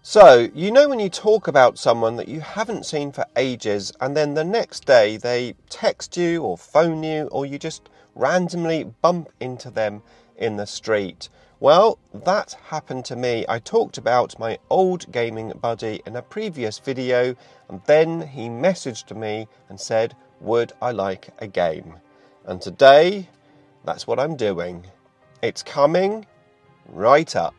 So, you know when you talk about someone that you haven't seen for ages and then the next day they text you or phone you or you just randomly bump into them in the street? Well, that happened to me. I talked about my old gaming buddy in a previous video and then he messaged me and said, would I like a game? And today, that's what I'm doing. It's coming right up.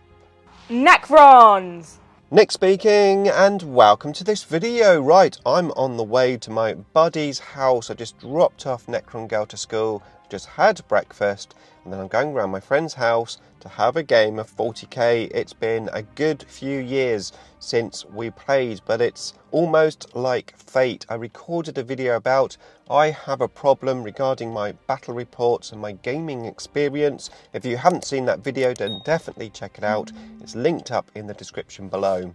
Necrons! Nick speaking, and welcome to this video. Right, I'm on the way to my buddy's house. I just dropped off Necron girl to school, just had breakfast, and then I'm going around my friend's house to have a game of 40k. It's been a good few years since we played, but it's almost like fate. I recorded a video about I have a problem regarding my battle reports and my gaming experience. If you haven't seen that video, then definitely check it out. It's linked up in the description below.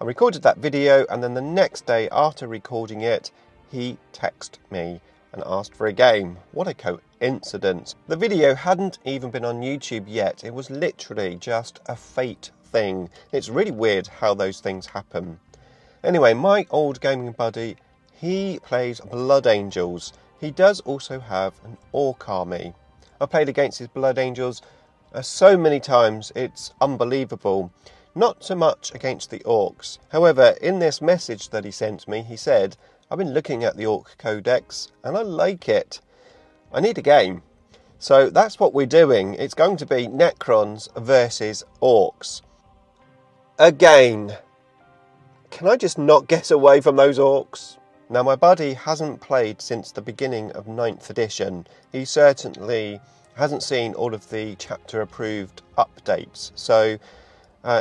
I recorded that video and then the next day after recording it, he texted me and asked for a game. What a coincidence. The video hadn't even been on YouTube yet. It was literally just a fate thing. It's really weird how those things happen. Anyway, my old gaming buddy, he plays Blood Angels. He does also have an Orc army. I played against his Blood Angels so many times, it's unbelievable. Not so much against the Orcs. However, in this message that he sent me, he said, I've been looking at the Orc Codex and I like it. I need a game. So that's what we're doing. It's going to be Necrons versus Orcs. Again. Can I just not get away from those Orcs? Now my buddy hasn't played since the beginning of 9th edition. He certainly hasn't seen all of the chapter approved updates. So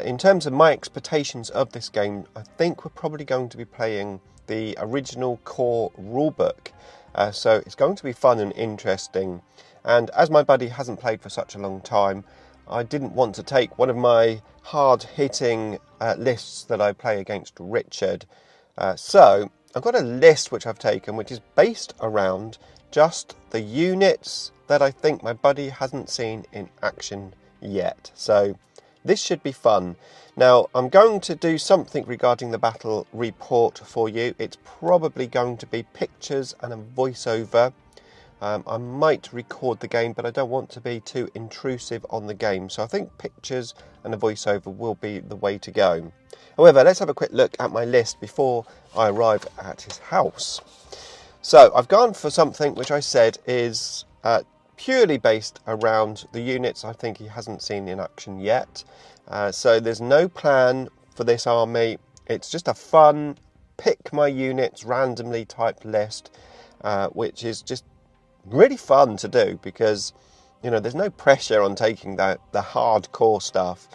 in terms of my expectations of this game, I think we're probably going to be playing the original core rulebook. So it's going to be fun and interesting. And as my buddy hasn't played for such a long time, I didn't want to take one of my hard-hitting lists that I play against Richard. So I've got a list which I've taken which is based around just the units that I think my buddy hasn't seen in action yet. So this should be fun. Now, I'm going to do something regarding the battle report for you. It's probably going to be pictures and a voiceover. I might record the game, but I don't want to be too intrusive on the game. So I think pictures and a voiceover will be the way to go. However, let's have a quick look at my list before I arrive at his house. So I've gone for something which I said is purely based around the units I think he hasn't seen in action yet. So there's no plan for this army. It's just a fun pick my units randomly type list, which is just really fun to do because, you know, there's no pressure on taking the hardcore stuff.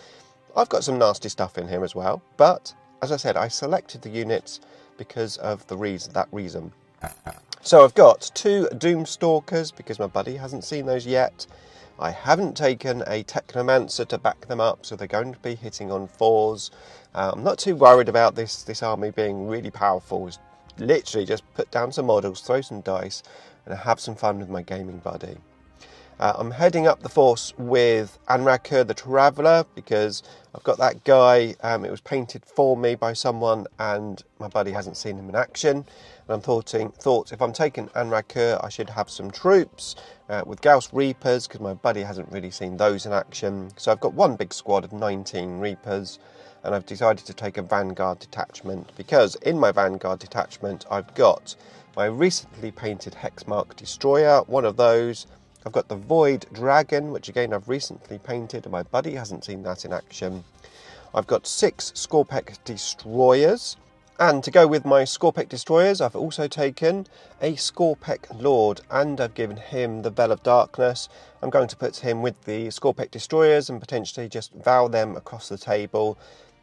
I've got some nasty stuff in here as well, but as I said, I selected the units because of that reason. So I've got 2 Doomstalkers because my buddy hasn't seen those yet. I haven't taken a Technomancer to back them up, so they're going to be hitting on 4s. I'm not too worried about this army being really powerful. It's literally just put down some models, throw some dice, and have some fun with my gaming buddy. I'm heading up the force with Anraker the Traveller because I've got that guy. It was painted for me by someone and my buddy hasn't seen him in action. And I'm thought if I'm taking Anraker, I should have some troops with Gauss Reapers because my buddy hasn't really seen those in action. So I've got one big squad of 19 Reapers and I've decided to take a Vanguard detachment because in my Vanguard detachment I've got my recently painted Hexmark Destroyer, one of those. I've got the Void Dragon, which again I've recently painted and my buddy hasn't seen that in action. I've got 6 Scorpek Destroyers. And to go with my Scorpek Destroyers, I've also taken a Scorpek Lord and I've given him the Veil of Darkness. I'm going to put him with the Scorpek Destroyers and potentially just vow them across the table.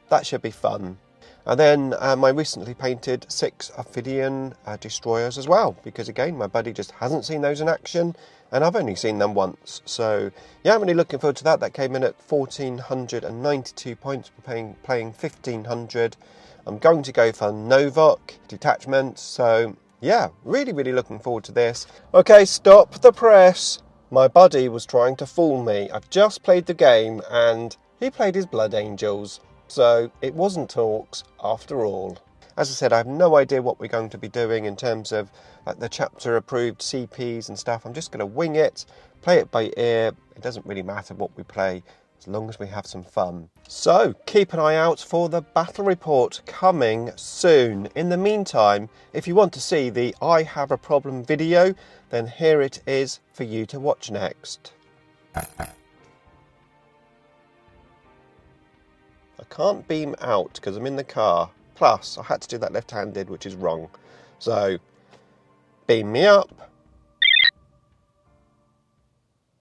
That should be fun. And then my recently painted 6 Ophidian Destroyers as well, because again, my buddy just hasn't seen those in action, and I've only seen them once. So yeah, I'm really looking forward to that. That came in at 1,492 points for playing 1,500. I'm going to go for Novok detachment, so yeah, really looking forward to this. Okay, stop the press. My buddy was trying to fool me. I've just played the game, and he played his Blood Angels. So it wasn't talks after all. As I said, I have no idea what we're going to be doing in terms of like the chapter approved CPs and stuff. I'm just going to wing it, play it by ear. It doesn't really matter what we play as long as we have some fun. So keep an eye out for the battle report coming soon. In the meantime, if you want to see the I Have a Problem video, then here it is for you to watch next. I can't beam out because I'm in the car. Plus, I had to do that left-handed, which is wrong. So, beam me up.